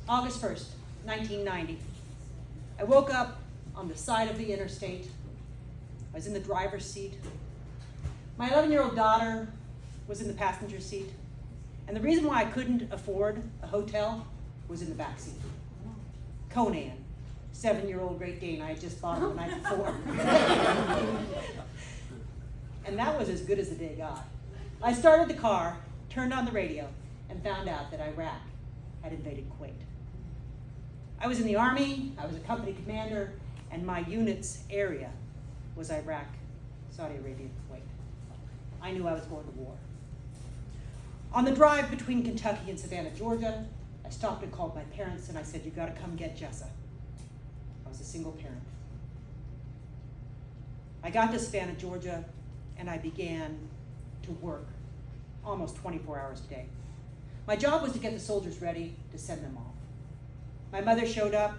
August 1st, 1990. I woke up on the side of the interstate. I was in the driver's seat. My 11-year-old daughter was in the passenger seat. And the reason why I couldn't afford a hotel was in the back seat. Conan, 7-year-old Great Dane. I had just bought him the night before. And that was as good as the day got. I started the car, turned on the radio, and found out that Iraq had invaded Kuwait. I was in the Army, I was a company commander, and my unit's area was Iraq, Saudi Arabia, and Kuwait. I knew I was going to war. On the drive between Kentucky and Savannah, Georgia, I stopped and called my parents and I said, "You gotta come get Jessa." I was a single parent. I got to Savannah, Georgia, and I began to work almost 24 hours a day. My job was to get the soldiers ready to send them off. My mother showed up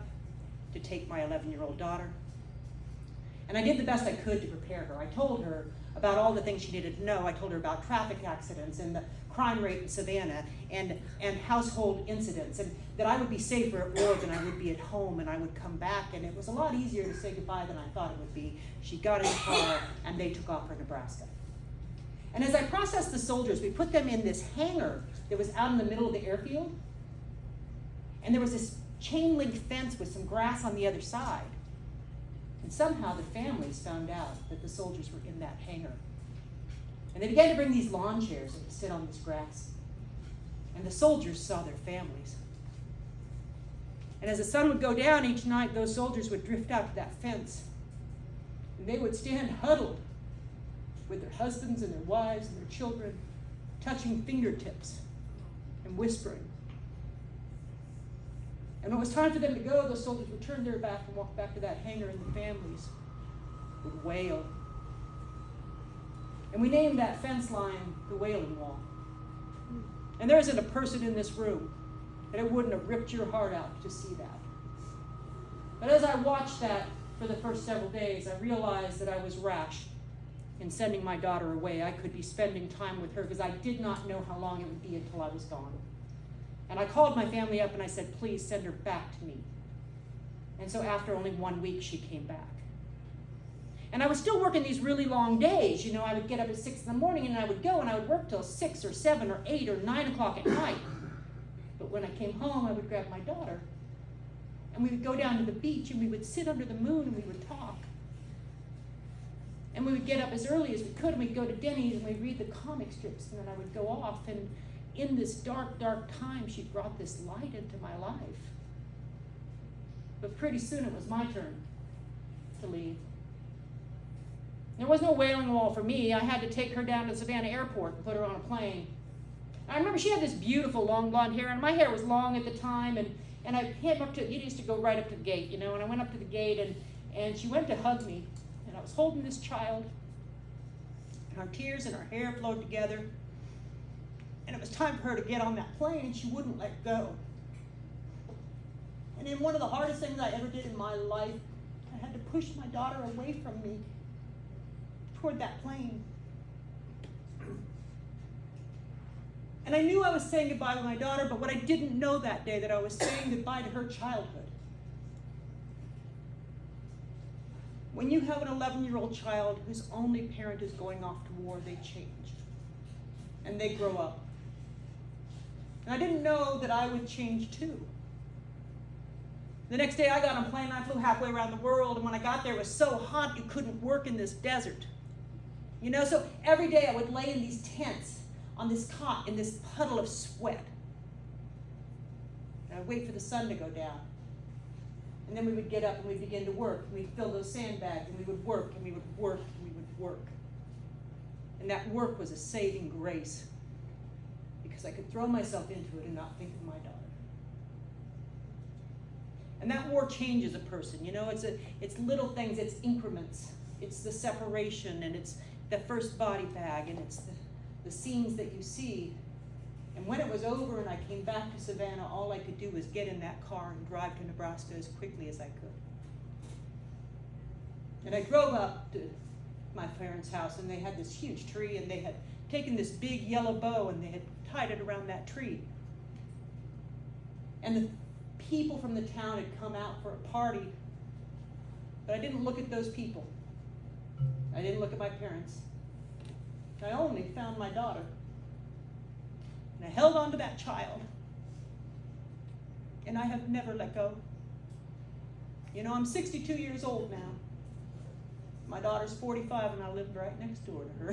to take my 11-year-old daughter, and I did the best I could to prepare her. I told her about all the things she needed to know. I told her about traffic accidents and the crime rate in Savannah and household incidents, and that I would be safer at war than I would be at home, and I would come back, and it was a lot easier to say goodbye than I thought it would be. She got in the car, and they took off for Nebraska. And as I processed the soldiers, we put them in this hangar that was out in the middle of the airfield, and there was this chain link fence with some grass on the other side. And somehow the families found out that the soldiers were in that hangar. And they began to bring these lawn chairs and to sit on this grass. And the soldiers saw their families. And as the sun would go down each night, those soldiers would drift out to that fence. And they would stand huddled with their husbands and their wives and their children, touching fingertips and whispering. And when it was time for them to go, those soldiers would turn their back and walk back to that hangar, and the families would wail. And we named that fence line the Wailing Wall. And there isn't a person in this room that it wouldn't have ripped your heart out to see that. But as I watched that for the first several days, I realized that I was rash in sending my daughter away. I could be spending time with her because I did not know how long it would be until I was gone. And I called my family up and I said, "Please send her back to me." And so after only 1 week, she came back. And I was still working these really long days. You know, I would get up at 6 in the morning and I would go and I would work till 6 or 7 or 8 or 9 o'clock at night. But when I came home, I would grab my daughter and we would go down to the beach and we would sit under the moon and we would talk. And we would get up as early as we could and we'd go to Denny's and we'd read the comic strips, and then I would go off. And in this dark, dark time, she brought this light into my life. But pretty soon it was my turn to leave. There was no Wailing Wall for me. I had to take her down to Savannah Airport and put her on a plane. I remember she had this beautiful long blonde hair, and my hair was long at the time, and I came up to, it used to go right up to the gate, you know, and I went up to the gate, and she went to hug me, and I was holding this child, and our tears and our hair flowed together, and it was time for her to get on that plane, and she wouldn't let go. And in one of the hardest things I ever did in my life, I had to push my daughter away from me toward that plane. And I knew I was saying goodbye to my daughter, but what I didn't know that day, that I was saying goodbye to her childhood. When you have an 11-year-old child whose only parent is going off to war, they change. And they grow up. And I didn't know that I would change too. The next day I got on a plane and I flew halfway around the world, and when I got there it was so hot you couldn't work in this desert. You know, so every day I would lay in these tents on this cot in this puddle of sweat. And I'd wait for the sun to go down. And then we would get up and we'd begin to work. And we'd fill those sandbags and we would work and we would work and we would work. And that work was a saving grace because I could throw myself into it and not think of my daughter. And that war changes a person, you know, it's little things, it's increments. It's the separation, and it's the first body bag, and it's the scenes that you see. And when it was over and I came back to Savannah, all I could do was get in that car and drive to Nebraska as quickly as I could. And I drove up to my parents' house, and they had this huge tree, and they had taken this big yellow bow and they had tied it around that tree. And the people from the town had come out for a party, but I didn't look at those people. I didn't look at my parents. I only found my daughter. And I held on to that child. And I have never let go. You know, I'm 62 years old now. My daughter's 45 and I lived right next door to her.